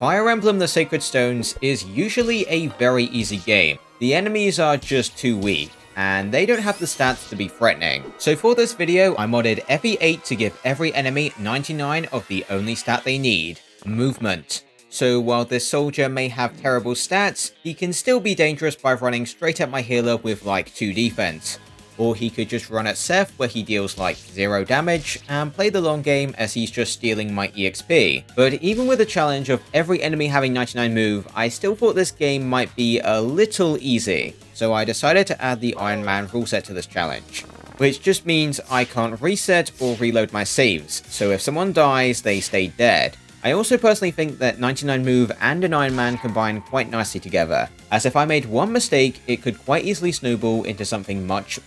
Fire Emblem the Sacred Stones is usually a very easy game. The enemies are just too weak, and they don't have the stats to be threatening. So for this video, I modded FE8 to give every enemy 99 of the only stat they need, movement. So while this soldier may have terrible stats, he can still be dangerous by running straight at my healer with like 2 defense. Or he could just run at Seth where he deals like 0 damage and play the long game as he's just stealing my EXP. But even with the challenge of every enemy having 99 move, I still thought this game might be a little easy. So I decided to add the Ironman rule set to this challenge, which just means I can't reset or reload my saves, so if someone dies, they stay dead. I also personally think that 99 move and an Ironman combine quite nicely together, as if I made one mistake, it could quite easily snowball into something much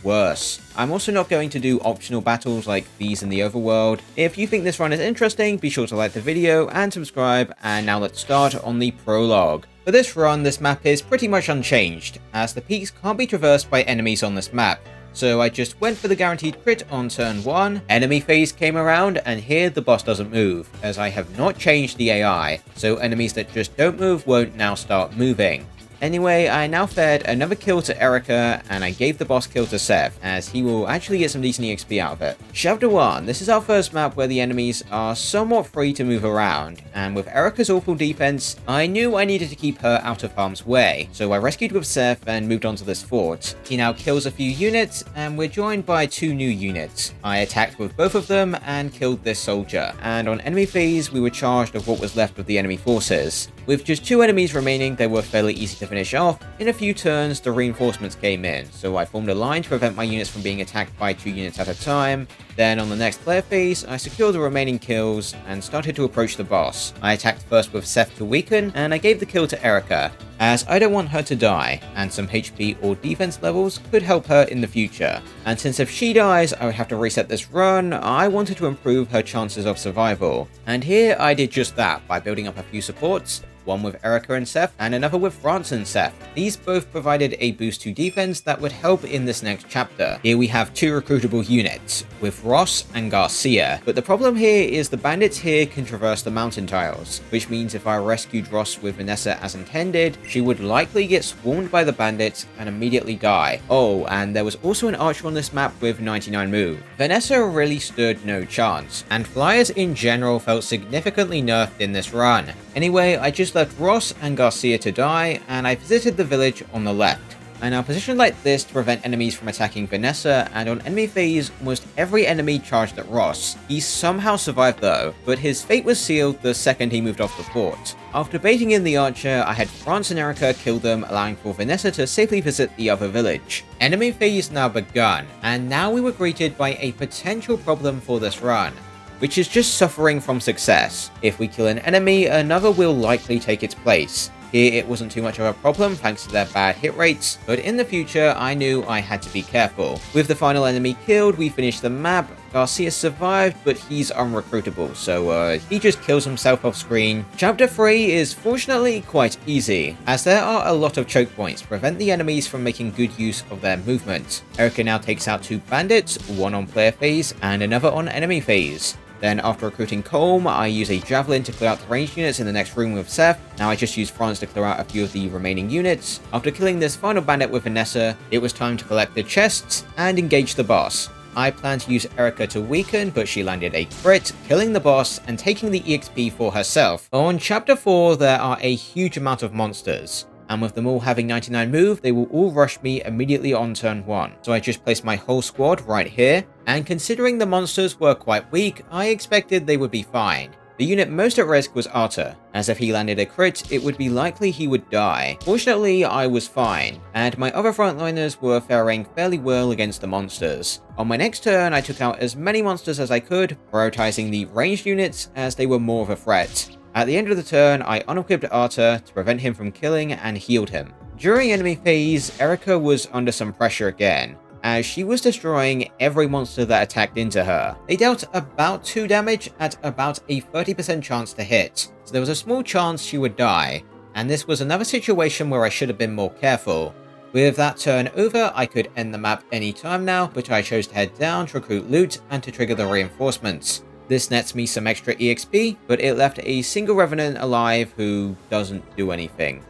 worse. I'm also not going to do optional battles like these in the overworld. If you think this run is interesting, be sure to like the video and subscribe, and now let's start on the prologue. For this run, this map is pretty much unchanged, as the peaks can't be traversed by enemies on this map. So I just went for the guaranteed crit on turn 1, enemy phase came around, and here the boss doesn't move, as I have not changed the AI, so enemies that just don't move won't now start moving. Anyway, I now fed another kill to Erica, and I gave the boss kill to Seth, as he will actually get some decent EXP out of it. Chapter 1, this is our first map where the enemies are somewhat free to move around, and with Erica's awful defense, I knew I needed to keep her out of harm's way, so I rescued with Seth and moved on to this fort. He now kills a few units, and we're joined by 2 new units. I attacked with both of them and killed this soldier, and on enemy phase, we were charged of what was left of the enemy forces. With just 2 enemies remaining, they were fairly easy to finish off. In a few turns, the reinforcements came in, so I formed a line to prevent my units from being attacked by 2 units at a time. Then on the next player phase, I secured the remaining kills and started to approach the boss. I attacked first with Seth to weaken, and I gave the kill to Erica, as I don't want her to die, and some HP or defense levels could help her in the future. And since if she dies, I would have to reset this run, I wanted to improve her chances of survival. And here I did just that by building up a few supports, one with Erica and Seth, and another with France and Seth. These both provided a boost to defense that would help in this next chapter. Here we have 2 recruitable units, with Ross and Garcia, but the problem here is the bandits here can traverse the mountain tiles, which means if I rescued Ross with Vanessa as intended, she would likely get swarmed by the bandits and immediately die. Oh, and there was also an archer on this map with 99 move. Vanessa really stood no chance, and flyers in general felt significantly nerfed in this run. Anyway, I just left Ross and Garcia to die, and I visited the village on the left. I now positioned like this to prevent enemies from attacking Vanessa, and on enemy phase, almost every enemy charged at Ross. He somehow survived though, but his fate was sealed the second he moved off the fort. After baiting in the archer, I had France and Erica kill them, allowing for Vanessa to safely visit the other village. Enemy phase now begun, and now we were greeted by a potential problem for this run, which is just suffering from success. If we kill an enemy, another will likely take its place. Here it wasn't too much of a problem thanks to their bad hit rates, but in the future I knew I had to be careful. With the final enemy killed, we finished the map. Garcia survived, but he's unrecruitable, so he just kills himself off screen. Chapter 3 is fortunately quite easy, as there are a lot of choke points to prevent the enemies from making good use of their movement. Erica now takes out 2 bandits, one on player phase and another on enemy phase. Then after recruiting Colm, I use a javelin to clear out the ranged units in the next room with Seth. Now I just use France to clear out a few of the remaining units. After killing this final bandit with Vanessa, it was time to collect the chests and engage the boss. I planned to use Erica to weaken, but she landed a crit, killing the boss and taking the EXP for herself. On chapter 4, there are a huge amount of monsters, and with them all having 99 move, they will all rush me immediately on turn 1. So I just placed my whole squad right here, and considering the monsters were quite weak, I expected they would be fine. The unit most at risk was Arthur, as if he landed a crit, it would be likely he would die. Fortunately, I was fine, and my other frontliners were faring fairly well against the monsters. On my next turn, I took out as many monsters as I could, prioritizing the ranged units as they were more of a threat. At the end of the turn, I unequipped Arthur to prevent him from killing and healed him. During enemy phase, Erica was under some pressure again, as she was destroying every monster that attacked into her. They dealt about 2 damage at about a 30% chance to hit, so there was a small chance she would die, and this was another situation where I should have been more careful. With that turn over, I could end the map any time now, but I chose to head down to recruit loot and to trigger the reinforcements. This nets me some extra EXP, but it left a single Revenant alive who doesn't do anything.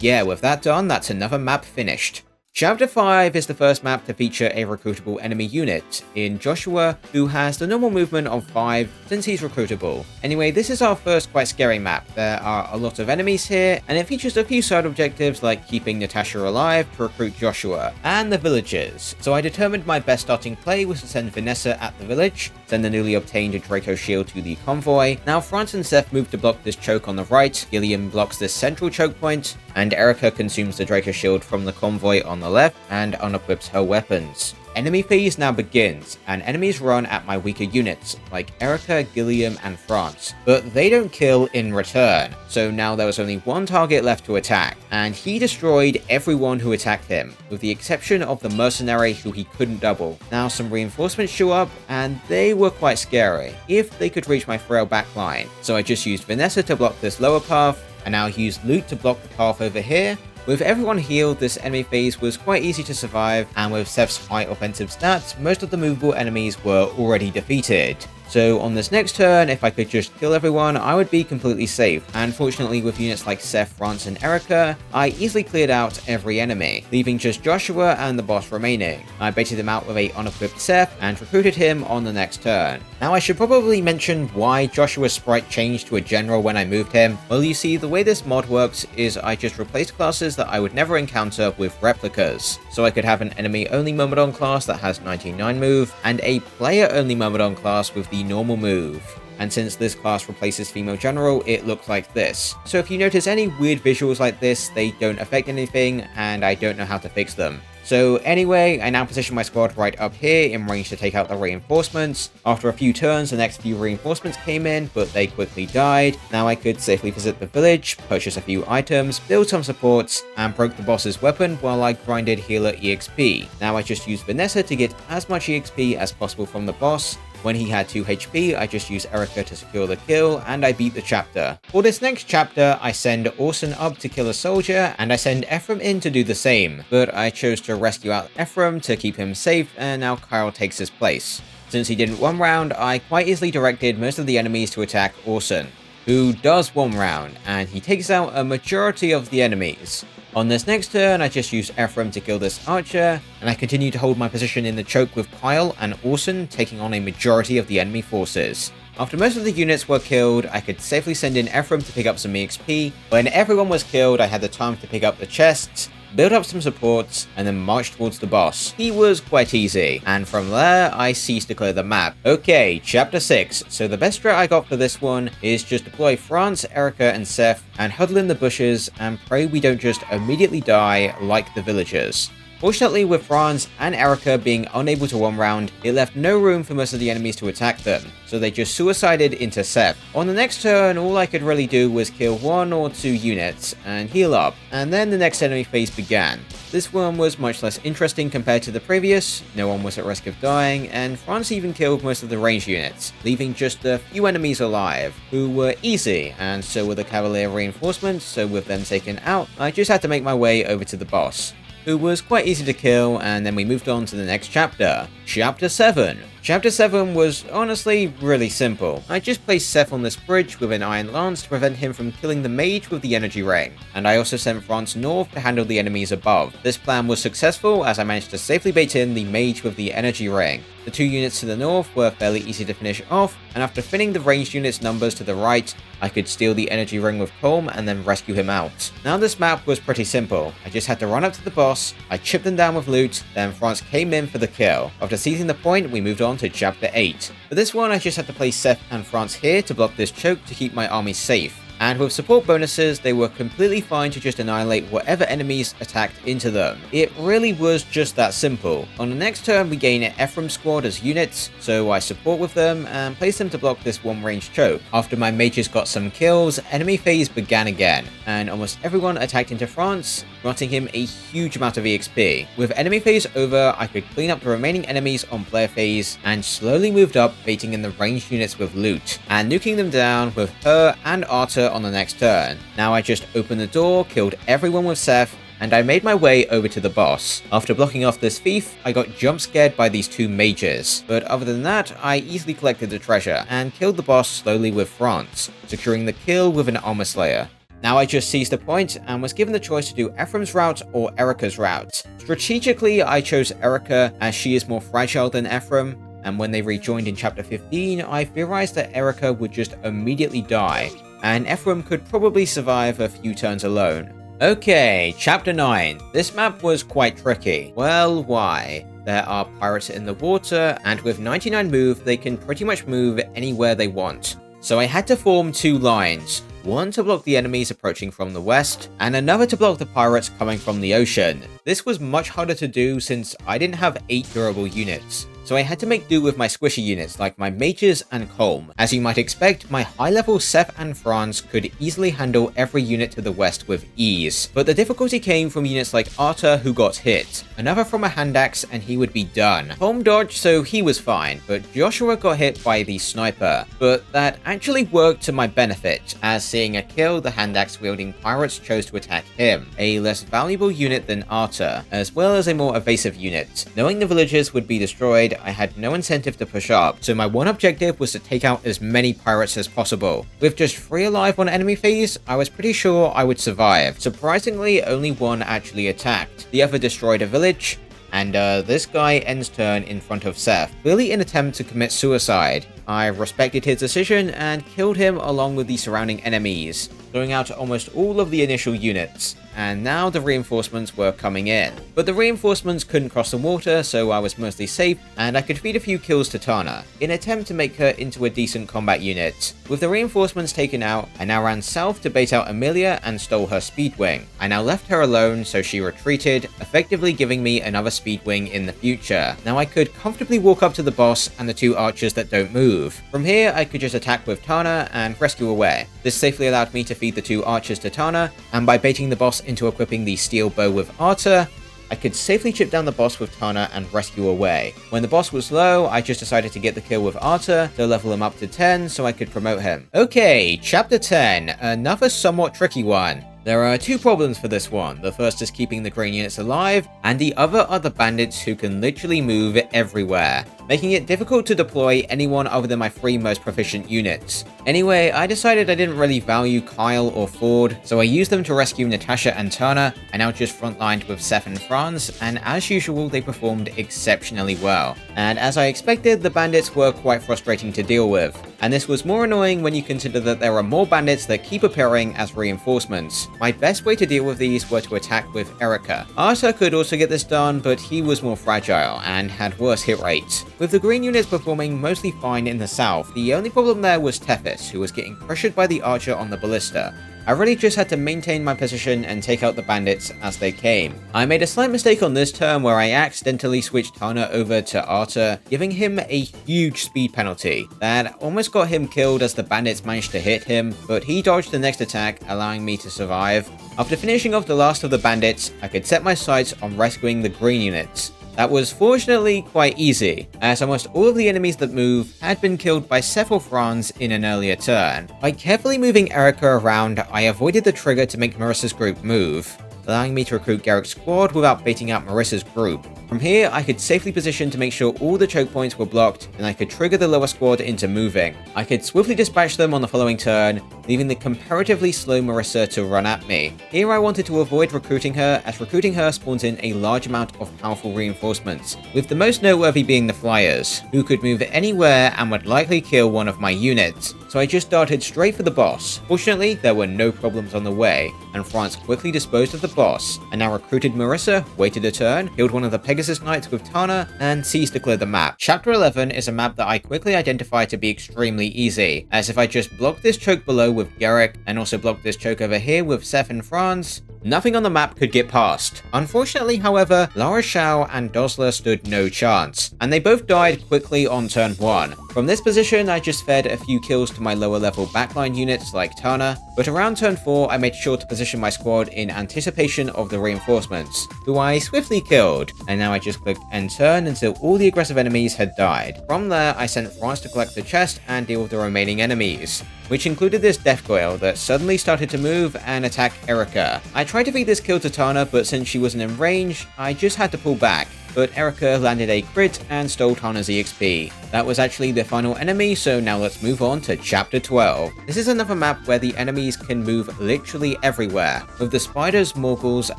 Yeah, with that done, that's another map finished. Chapter 5 is the first map to feature a recruitable enemy unit, in Joshua, who has the normal movement of 5 since he's recruitable. Anyway, this is our first quite scary map. There are a lot of enemies here, and it features a few side objectives like keeping Natasha alive to recruit Joshua, and the villagers. So I determined my best starting play was to send Vanessa at the village, send the newly obtained Draco shield to the convoy. Now France and Seth move to block this choke on the right, Gilliam blocks this central choke point, and Erica consumes the Draco shield from the convoy on the left and unequips her weapons. Enemy phase now begins, and enemies run at my weaker units, like Erica, Gilliam, and France, but they don't kill in return, so now there was only one target left to attack, and he destroyed everyone who attacked him, with the exception of the mercenary who he couldn't double. Now some reinforcements show up, and they were quite scary, if they could reach my frail backline, so I just used Vanessa to block this lower path, and now used loot to block the path over here. With everyone healed, this enemy phase was quite easy to survive, and with Seth's high offensive stats, most of the movable enemies were already defeated. So on this next turn, if I could just kill everyone, I would be completely safe. And fortunately with units like Seth, France, and Erica, I easily cleared out every enemy, leaving just Joshua and the boss remaining. I baited him out with a unequipped Seth and recruited him on the next turn. Now I should probably mention why Joshua's sprite changed to a general when I moved him. Well, you see, the way this mod works is I just replaced classes that I would never encounter with replicas. So I could have an enemy only Myrmidon class that has 99 move, and a player only Myrmidon class with the normal move. And since this class replaces female general, it looks like this. So if you notice any weird visuals like this, they don't affect anything, and I don't know how to fix them. So anyway, I now position my squad right up here in range to take out the reinforcements. After a few turns, the next few reinforcements came in, but they quickly died. Now I could safely visit the village, purchase a few items, build some supports, and broke the boss's weapon while I grinded healer EXP. Now I just used Vanessa to get as much EXP as possible from the boss. When he had 2 HP, I just used Erica to secure the kill, and I beat the chapter. For this next chapter, I send Orson up to kill a soldier, and I send Ephraim in to do the same, but I chose to rescue out Ephraim to keep him safe, and now Kyle takes his place. Since he didn't one round, I quite easily directed most of the enemies to attack Orson, who does one round, and he takes out a majority of the enemies. On this next turn, I just used Ephraim to kill this archer, and I continue to hold my position in the choke with Kyle and Orson taking on a majority of the enemy forces. After most of the units were killed, I could safely send in Ephraim to pick up some EXP. When everyone was killed, I had the time to pick up the chests, build up some supports, and then march towards the boss. He was quite easy, and from there, I ceased to clear the map. Okay, chapter 6. So the best strat I got for this one is just deploy France, Erica, and Seth, and huddle in the bushes, and pray we don't just immediately die like the villagers. Fortunately, with Franz and Erica being unable to one round, it left no room for most of the enemies to attack them, so they just suicided into Seth. On the next turn, all I could really do was kill 1 or 2 units and heal up, and then the next enemy phase began. This one was much less interesting compared to the previous, no one was at risk of dying, and Franz even killed most of the ranged units, leaving just a few enemies alive, who were easy, and so were the cavalier reinforcements, so with them taken out, I just had to make my way over to the boss, who was quite easy to kill, and then we moved on to the next chapter. Chapter 7. Chapter 7 was honestly really simple. I just placed Seth on this bridge with an iron lance to prevent him from killing the mage with the energy ring, and I also sent France north to handle the enemies above. This plan was successful as I managed to safely bait in the mage with the energy ring. The 2 units to the north were fairly easy to finish off, and after thinning the ranged units' numbers to the right, I could steal the energy ring with Colm and then rescue him out. Now this map was pretty simple. I just had to run up to the boss, I chipped them down with loot, then France came in for the kill. After seizing the point, we moved on to chapter 8. For this one, I just had to place Seth and France here to block this choke to keep my army safe. And with support bonuses, they were completely fine to just annihilate whatever enemies attacked into them. It really was just that simple. On the next turn, we gain Ephraim's squad as units, so I support with them and place them to block this one range choke. After my mages got some kills, enemy phase began again, and almost everyone attacked into France, granting him a huge amount of EXP. With enemy phase over, I could clean up the remaining enemies on player phase, and slowly moved up, baiting in the ranged units with loot, and nuking them down with her and Arthur on the next turn. Now I just opened the door, killed everyone with Seth, and I made my way over to the boss. After blocking off this thief, I got jump scared by these two mages, but other than that, I easily collected the treasure and killed the boss slowly with France, securing the kill with an armor slayer. Now I just seized the point and was given the choice to do Ephraim's route or Erica's route. Strategically, I chose Erica as she is more fragile than Ephraim, and when they rejoined in chapter 15, I theorized that Erica would just immediately die, and Ephraim could probably survive a few turns alone. Okay, chapter 9. This map was quite tricky. Well, why? There are pirates in the water, and with 99 move, they can pretty much move anywhere they want. So I had to form two lines, one to block the enemies approaching from the west, and another to block the pirates coming from the ocean. This was much harder to do since I didn't have 8 durable units, so I had to make do with my squishy units like my mages and Colm. As you might expect, my high-level Seth and Franz could easily handle every unit to the west with ease, but the difficulty came from units like Arthur who got hit, another from a hand axe and he would be done. Colm dodged so he was fine, but Joshua got hit by the sniper, but that actually worked to my benefit, as seeing a kill, the hand axe wielding pirates chose to attack him, a less valuable unit than Arthur, as well as a more evasive unit. Knowing the villagers would be destroyed, I had no incentive to push up, so my one objective was to take out as many pirates as possible. With just 3 alive on enemy phase, I was pretty sure I would survive. Surprisingly, only one actually attacked. The other destroyed a village, and this guy ends turn in front of Seth, clearly in an attempt to commit suicide. I respected his decision and killed him along with the surrounding enemies, throwing out almost all of the initial units, and now the reinforcements were coming in. But the reinforcements couldn't cross the water, so I was mostly safe, and I could feed a few kills to Tana, in an attempt to make her into a decent combat unit. With the reinforcements taken out, I now ran south to bait out Amelia and stole her speed wing. I now left her alone, so she retreated, effectively giving me another speed wing in the future. Now I could comfortably walk up to the boss and the 2 archers that don't move. From here, I could just attack with Tana and rescue away. This safely allowed me to feed the 2 archers to Tana, and by baiting the boss into equipping the steel bow with Arthur, I could safely chip down the boss with Tana and rescue away. When the boss was low, I just decided to get the kill with Arthur to level him up to 10 so I could promote him. Okay, chapter 10, another somewhat tricky one. There are 2 problems for this one. The first is keeping the green units alive, and the other are the bandits who can literally move everywhere, making it difficult to deploy anyone other than my 3 most proficient units. Anyway, I decided I didn't really value Kyle or Ford, so I used them to rescue Natasha and Tana. I now just frontlined with Seth and Franz, and as usual they performed exceptionally well. And as I expected, the bandits were quite frustrating to deal with, and this was more annoying when you consider that there are more bandits that keep appearing as reinforcements. My best way to deal with these were to attack with Erica. Arthur could also get this done, but he was more fragile and had worse hit rates. With the green units performing mostly fine in the south, the only problem there was Tethys, who was getting pressured by the archer on the ballista. I really just had to maintain my position and take out the bandits as they came. I made a slight mistake on this turn where I accidentally switched Tana over to Arthur, giving him a huge speed penalty that almost got him killed as the bandits managed to hit him, but he dodged the next attack, allowing me to survive. After finishing off the last of the bandits, I could set my sights on rescuing the green units. That was fortunately quite easy, as almost all of the enemies that move had been killed by several Franz in an earlier turn. By carefully moving Erica around, I avoided the trigger to make Marissa's group move, allowing me to recruit Garrick's squad without baiting out Marissa's group. From here, I could safely position to make sure all the choke points were blocked, and I could trigger the lower squad into moving. I could swiftly dispatch them on the following turn, leaving the comparatively slow Marissa to run at me. Here I wanted to avoid recruiting her, as recruiting her spawns in a large amount of powerful reinforcements, with the most noteworthy being the Flyers, who could move anywhere and would likely kill one of my units. So I just darted straight for the boss. Fortunately, there were no problems on the way, and Franz quickly disposed of the boss, and now recruited Marissa, waited a turn, killed one of the Pegasus Knights with Tana, and seized to clear the map. Chapter 11 is a map that I quickly identified to be extremely easy, as if I just blocked this choke below with Garrick, and also blocked this choke over here with Seth and Franz, nothing on the map could get past. Unfortunately, however, Lara Shao and Dosler stood no chance, and they both died quickly on turn 1. From this position, I just fed a few kills to my lower level backline units like Tana, but around turn 4 I made sure to position my squad in anticipation of the reinforcements, who I swiftly killed, and now I just clicked end turn until all the aggressive enemies had died. From there, I sent Franz to collect the chest and deal with the remaining enemies, which included this Death Coil that suddenly started to move and attack Erica. I tried tried to feed this kill to Tana, but since she wasn't in range, I just had to pull back. But Erica landed a crit and stole Tana's EXP. That was actually the final enemy, so now let's move on to Chapter 12. This is another map where the enemies can move literally everywhere, with the spiders, morgles,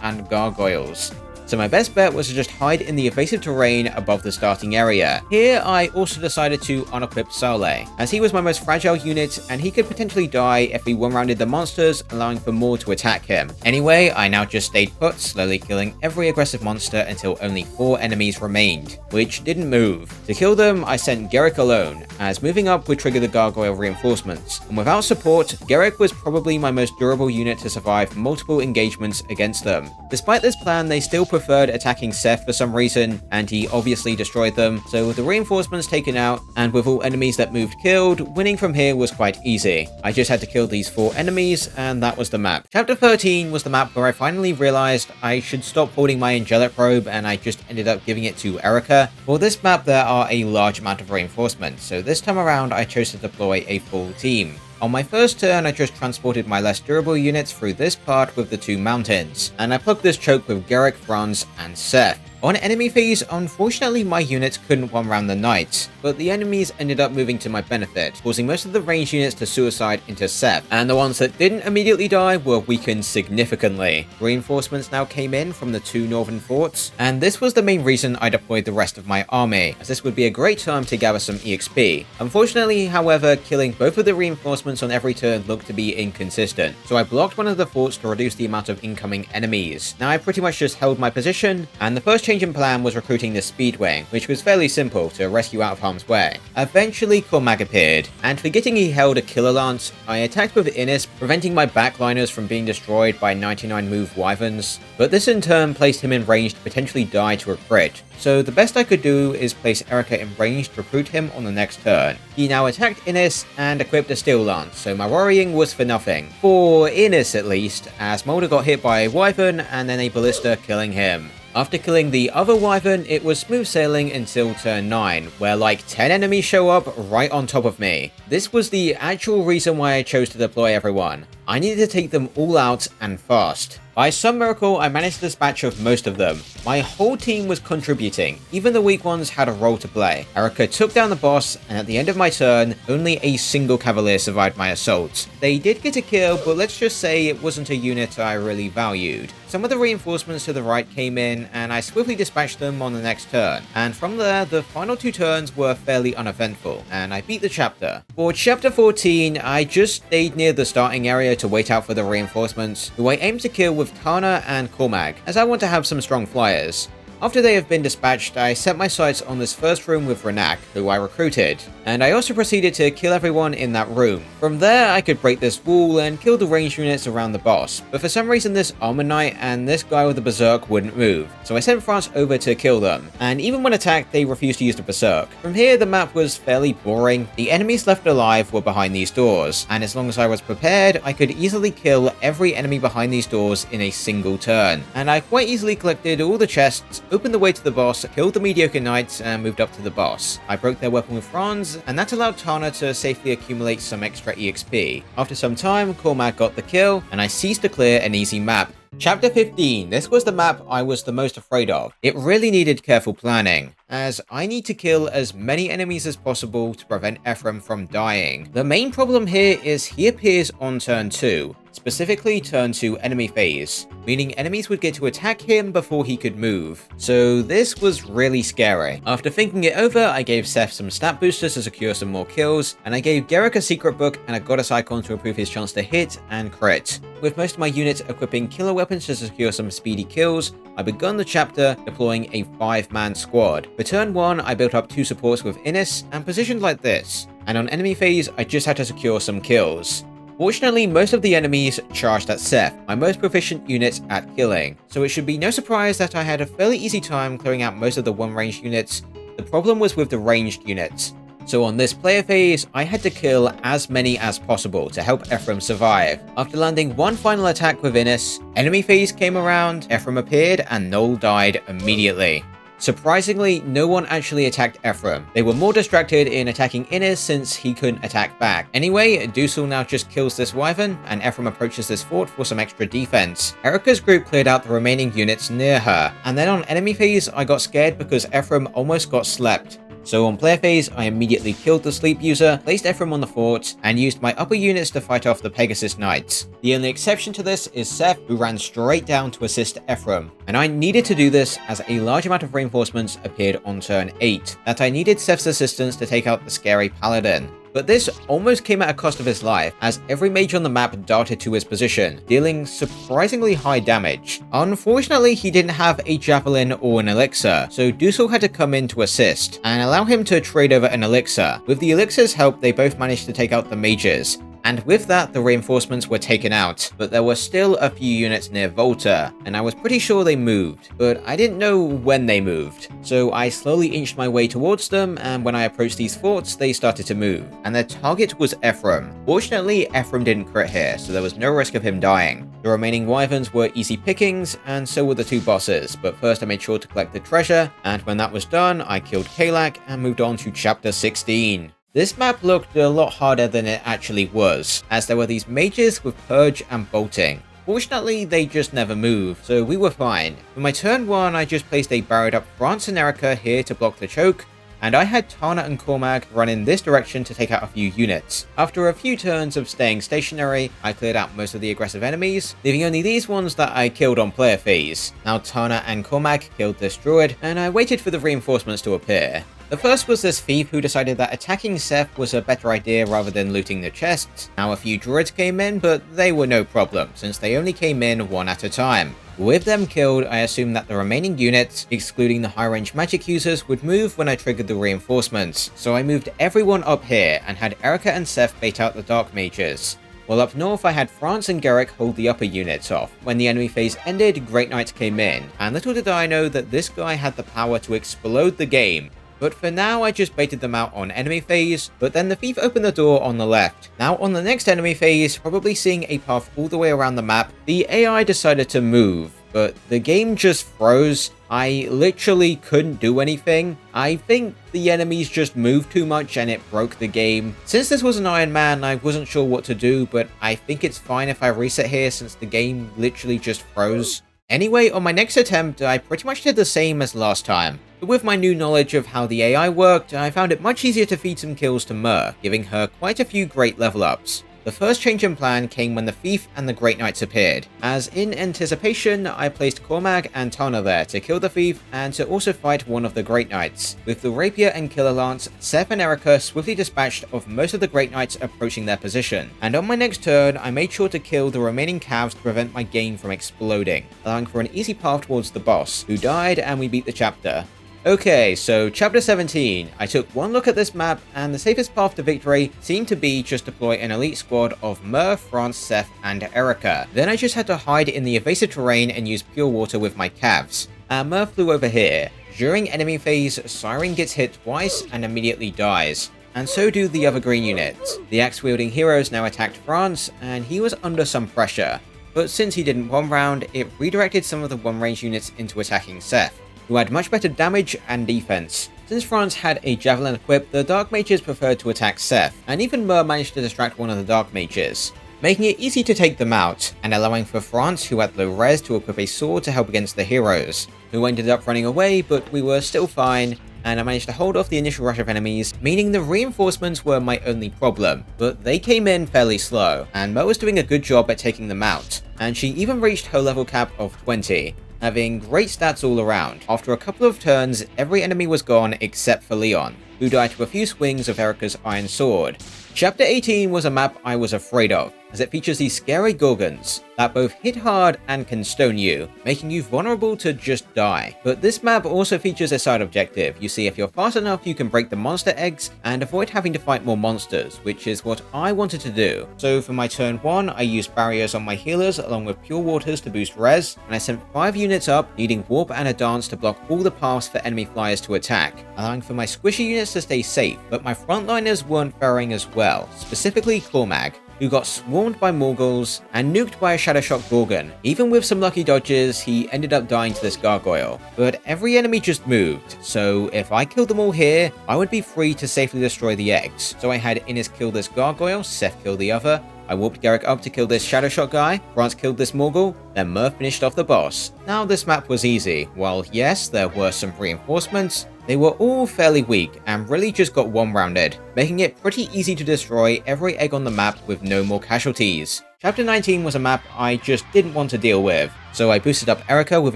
and gargoyles. So my best bet was to just hide in the evasive terrain above the starting area. Here I also decided to unequip Saleh, as he was my most fragile unit and he could potentially die if we one-rounded the monsters, allowing for more to attack him. Anyway, I now just stayed put, slowly killing every aggressive monster until only 4 enemies remained, which didn't move. To kill them, I sent Garrick alone, as moving up would trigger the gargoyle reinforcements, and without support, Garrick was probably my most durable unit to survive multiple engagements against them. Despite this plan, they still preferred attacking Seth for some reason, and he obviously destroyed them, so with the reinforcements taken out, and with all enemies that moved killed, winning from here was quite easy. I just had to kill these 4 enemies, and that was the map. Chapter 13 was the map where I finally realized I should stop holding my angelic robe, and I just ended up giving it to Erica. For this map there are a large amount of reinforcements, so this time around I chose to deploy a full team. On my first turn, I just transported my less durable units through this part with the 2 mountains, and I plugged this choke with Garrick, Franz, and Seth. On enemy phase, unfortunately my units couldn't one-round the knights, but the enemies ended up moving to my benefit, causing most of the ranged units to suicide into Seth, and the ones that didn't immediately die were weakened significantly. Reinforcements now came in from the 2 northern forts, and this was the main reason I deployed the rest of my army, as this would be a great time to gather some EXP. Unfortunately, however, killing both of the reinforcements on every turn looked to be inconsistent, so I blocked one of the forts to reduce the amount of incoming enemies. Now I pretty much just held my position, and the first change in plan was recruiting the speed wing, which was fairly simple to rescue out of harm's way. Eventually Cormac appeared, and forgetting he held a killer lance, I attacked with Innis, preventing my backliners from being destroyed by 99 move wyverns, but this in turn placed him in range to potentially die to a crit. So the best I could do is place Erica in range to recruit him on the next turn. He now attacked Innis and equipped a steel lance, so my worrying was for nothing. For Innis at least, as Mulder got hit by a wyvern and then a ballista killing him. After killing the other wyvern, it was smooth sailing until turn 9, where like 10 enemies show up right on top of me. This was the actual reason why I chose to deploy everyone. I needed to take them all out and fast. By some miracle, I managed to dispatch of most of them. My whole team was contributing, even the weak ones had a role to play. Erica took down the boss, and at the end of my turn, only a single cavalier survived my assault. They did get a kill, but let's just say it wasn't a unit I really valued. Some of the reinforcements to the right came in, and I swiftly dispatched them on the next turn. And from there, the final 2 turns were fairly uneventful, and I beat the chapter. For chapter 14, I just stayed near the starting area to wait out for the reinforcements, who I aimed to kill with Tana and Cormac, as I want to have some strong flyers. After they have been dispatched, I set my sights on this first room with Renak, who I recruited, and I also proceeded to kill everyone in that room. From there, I could break this wall and kill the ranged units around the boss, but for some reason this Armor Knight and this guy with the Berserk wouldn't move, so I sent France over to kill them, and even when attacked, they refused to use the Berserk. From here, the map was fairly boring. The enemies left alive were behind these doors, and as long as I was prepared, I could easily kill every enemy behind these doors in a single turn, and I quite easily collected all the chests, opened the way to the boss, killed the mediocre knights, and moved up to the boss. I broke their weapon with Franz, and that allowed Tana to safely accumulate some extra EXP. After some time, Cormac got the kill, and I ceased to clear an easy map. Chapter 15. This was the map I was the most afraid of. It really needed careful planning, as I need to kill as many enemies as possible to prevent Ephraim from dying. The main problem here is he appears on turn 2, specifically turn 2 enemy phase, meaning enemies would get to attack him before he could move. So this was really scary. After thinking it over, I gave Seth some stat boosters to secure some more kills, and I gave Garrick a secret book and a goddess icon to improve his chance to hit and crit. With most of my units equipping killer weapons to secure some speedy kills, I begun the chapter deploying a 5-man squad. For turn 1, I built up 2 supports with Innis and positioned like this, and on enemy phase, I just had to secure some kills. Fortunately, most of the enemies charged at Seth, my most proficient unit at killing, so it should be no surprise that I had a fairly easy time clearing out most of the one-ranged units. The problem was with the ranged units. So on this player phase, I had to kill as many as possible to help Ephraim survive. After landing one final attack with Innis, enemy phase came around, Ephraim appeared, and Noel died immediately. Surprisingly, no one actually attacked Ephraim. They were more distracted in attacking Innes since he couldn't attack back. Anyway, Dusul now just kills this wyvern, and Ephraim approaches this fort for some extra defense. Erica's group cleared out the remaining units near her, and then on enemy phase, I got scared because Ephraim almost got slept. So on player phase, I immediately killed the sleep user, placed Ephraim on the fort, and used my upper units to fight off the Pegasus Knights. The only exception to this is Seth, who ran straight down to assist Ephraim. And I needed to do this as a large amount of reinforcements appeared on turn 8, that I needed Seth's assistance to take out the scary paladin. But this almost came at a cost of his life, as every mage on the map darted to his position, dealing surprisingly high damage. Unfortunately, he didn't have a javelin or an elixir, so Dusul had to come in to assist, and allow him to trade over an elixir. With the elixir's help, they both managed to take out the mages. And with that, the reinforcements were taken out, but there were still a few units near Volta, and I was pretty sure they moved, but I didn't know when they moved. So I slowly inched my way towards them, and when I approached these forts, they started to move, and their target was Ephraim. Fortunately, Ephraim didn't crit here, so there was no risk of him dying. The remaining wyverns were easy pickings, and so were the two bosses, but first I made sure to collect the treasure, and when that was done, I killed Kalak and moved on to chapter 16. This map looked a lot harder than it actually was, as there were these mages with Purge and Bolting. Fortunately, they just never moved, so we were fine. For my turn 1, I just placed a barriered up France and Erica here to block the choke, and I had Tana and Cormac run in this direction to take out a few units. After a few turns of staying stationary, I cleared out most of the aggressive enemies, leaving only these ones that I killed on player phase. Now Tana and Cormac killed this druid, and I waited for the reinforcements to appear. The first was this thief who decided that attacking Seth was a better idea rather than looting the chests. Now a few druids came in, but they were no problem, since they only came in one at a time. With them killed, I assumed that the remaining units, excluding the high-range magic users, would move when I triggered the reinforcements, so I moved everyone up here and had Erica and Seth bait out the dark mages. While up north I had France and Garrick hold the upper units off. When the enemy phase ended, Great Knights came in, and little did I know that this guy had the power to explode the game. But for now, I just baited them out on enemy phase, but then the thief opened the door on the left. Now on the next enemy phase, probably seeing a path all the way around the map, the AI decided to move, but the game just froze. I literally couldn't do anything. I think the enemies just moved too much and it broke the game. Since this was an Ironman, I wasn't sure what to do, but I think it's fine if I reset here since the game literally just froze. Anyway, on my next attempt, I pretty much did the same as last time. But with my new knowledge of how the AI worked, I found it much easier to feed some kills to Mer, giving her quite a few great level ups. The first change in plan came when the Thief and the Great Knights appeared, as in anticipation, I placed Cormac and Tana there to kill the Thief and to also fight one of the Great Knights. With the Rapier and Killer Lance, Seth and Erica swiftly dispatched of most of the Great Knights approaching their position, and on my next turn, I made sure to kill the remaining calves to prevent my game from exploding, allowing for an easy path towards the boss, who died and we beat the chapter. Okay, so chapter 17. I took one look at this map, and the safest path to victory seemed to be just deploy an elite squad of Mer, France, Seth, and Erica. Then I just had to hide in the evasive terrain and use pure water with my calves. Mer flew over here. During enemy phase, Siren gets hit twice and immediately dies. And so do the other green units. The axe-wielding heroes now attacked France, and he was under some pressure. But since he didn't one round, it redirected some of the one-range units into attacking Seth, who had much better damage and defense. Since France had a javelin equipped, the Dark Mages preferred to attack Seth, and even Mer managed to distract one of the Dark Mages, making it easy to take them out, and allowing for France, who had low res, to equip a sword to help against the heroes, who ended up running away, but we were still fine, and I managed to hold off the initial rush of enemies, meaning the reinforcements were my only problem, but they came in fairly slow, and Mer was doing a good job at taking them out, and she even reached her level cap of 20. Having great stats all around. After a couple of turns, every enemy was gone except for Leon, who died to a few swings of Erica's iron sword. Chapter 18 was a map I was afraid of, as it features these scary gorgons that both hit hard and can stone you, making you vulnerable to just die. But this map also features a side objective. You see, if you're fast enough, you can break the monster eggs and avoid having to fight more monsters, which is what I wanted to do. So for my turn 1, I used barriers on my healers along with pure waters to boost res, and I sent 5 units up, needing warp and a dance to block all the paths for enemy flyers to attack, allowing for my squishy units to stay safe, but my frontliners weren't faring as well, specifically Cormac, who got swarmed by Morgals and nuked by a Shadow Shock Gorgon. Even with some lucky dodges, he ended up dying to this gargoyle. But every enemy just moved, so if I killed them all here, I would be free to safely destroy the eggs. So I had Innes kill this gargoyle, Seth kill the other, I warped Garrick up to kill this Shadow Shot guy, France killed this Morgul, then Murph finished off the boss. Now this map was easy. While yes, there were some reinforcements, they were all fairly weak and really just got one-rounded, making it pretty easy to destroy every egg on the map with no more casualties. Chapter 19 was a map I just didn't want to deal with, so I boosted up Erica with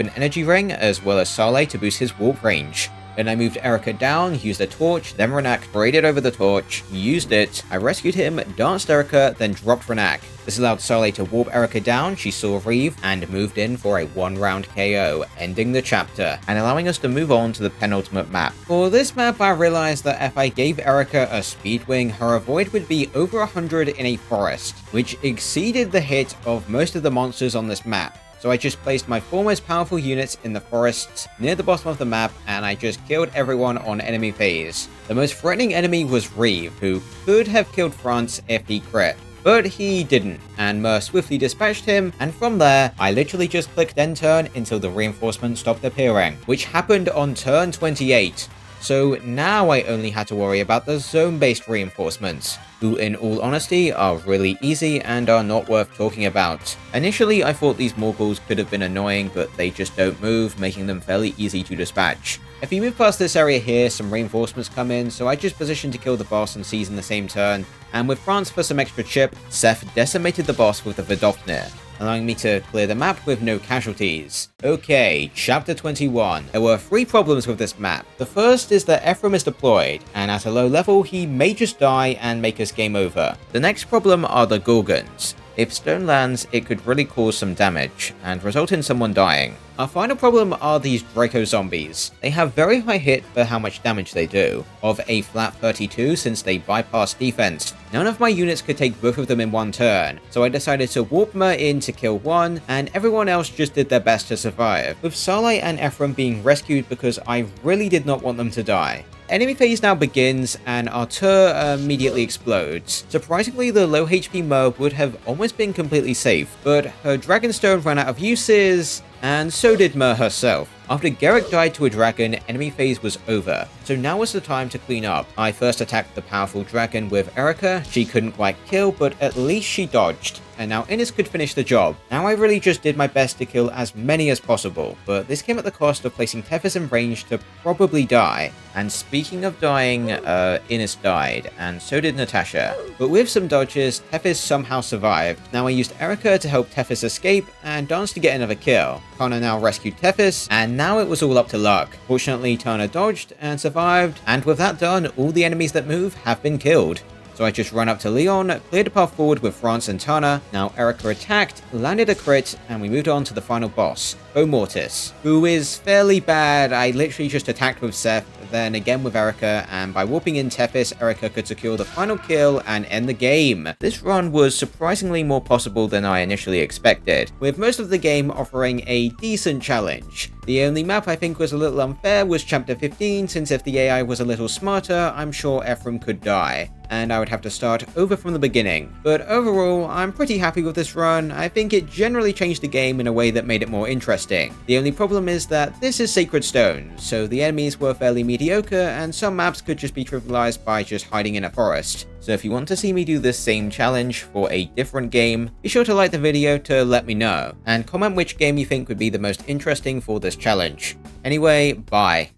an energy ring as well as Saleh to boost his warp range. Then I moved Erica down, used a torch, then Renak braided over the torch, used it, I rescued him, danced Erica, then dropped Renak. This allowed Saleh to warp Erica down, she saw Reeve, and moved in for a one-round KO, ending the chapter, and allowing us to move on to the penultimate map. For this map, I realized that if I gave Erica a speed wing, her avoid would be over 100 in a forest, which exceeded the hit of most of the monsters on this map. So I just placed my 4 most powerful units in the forests near the bottom of the map, and I just killed everyone on enemy phase. The most threatening enemy was Reeve, who could have killed France if he crit. But he didn't, and Murph swiftly dispatched him, and from there, I literally just clicked end turn until the reinforcements stopped appearing, which happened on turn 28. So now I only had to worry about the zone-based reinforcements, who in all honesty are really easy and are not worth talking about. Initially I thought these Morgals could have been annoying, but they just don't move, making them fairly easy to dispatch. If you move past this area here, some reinforcements come in, so I just positioned to kill the boss and seize in the same turn, and with France for some extra chip, Seth decimated the boss with the Vidofnir, allowing me to clear the map with no casualties. Okay, chapter 21. There were 3 problems with this map. The first is that Ephraim is deployed, and at a low level he may just die and make us game over. The next problem are the Gorgons. If stone lands, it could really cause some damage, and result in someone dying. Our final problem are these Draco zombies. They have very high hit for how much damage they do, of a flat 32 since they bypass defense. None of my units could take both of them in one turn, so I decided to warp Mer in to kill one, and everyone else just did their best to survive, with Saleh and Ephraim being rescued because I really did not want them to die. Enemy phase now begins, and our tour immediately explodes. Surprisingly, the low HP Mer would have almost been completely safe, but her Dragonstone ran out of uses, and so did Mer herself. After Garrick died to a dragon, enemy phase was over, so now was the time to clean up. I first attacked the powerful dragon with Erica. She couldn't quite kill, but at least she dodged, and now Innes could finish the job. Now I really just did my best to kill as many as possible, but this came at the cost of placing Tethys in range to probably die. And speaking of dying, Innes died, and so did Natasha. But with some dodges, Tethys somehow survived. Now I used Erica to help Tethys escape, and danced to get another kill. Tana now rescued Tethys, and now it was all up to luck. Fortunately, Tana dodged and survived, and with that done, all the enemies that move have been killed. So I just ran up to Leon, cleared a path forward with France and Tana. Now Erica attacked, landed a crit, and we moved on to the final boss, Bo Mortis, who is fairly bad. I literally just attacked with Seth, then again with Erica, and by warping in Tethys, Erica could secure the final kill and end the game. This run was surprisingly more possible than I initially expected, with most of the game offering a decent challenge. The only map I think was a little unfair was chapter 15, since if the AI was a little smarter, I'm sure Ephraim could die, and I would have to start over from the beginning. But overall, I'm pretty happy with this run. I think it generally changed the game in a way that made it more interesting. The only problem is that this is Sacred Stone, so the enemies were fairly mediocre, and some maps could just be trivialized by just hiding in a forest. So if you want to see me do this same challenge for a different game, be sure to like the video to let me know, and comment which game you think would be the most interesting for this challenge. Anyway, bye.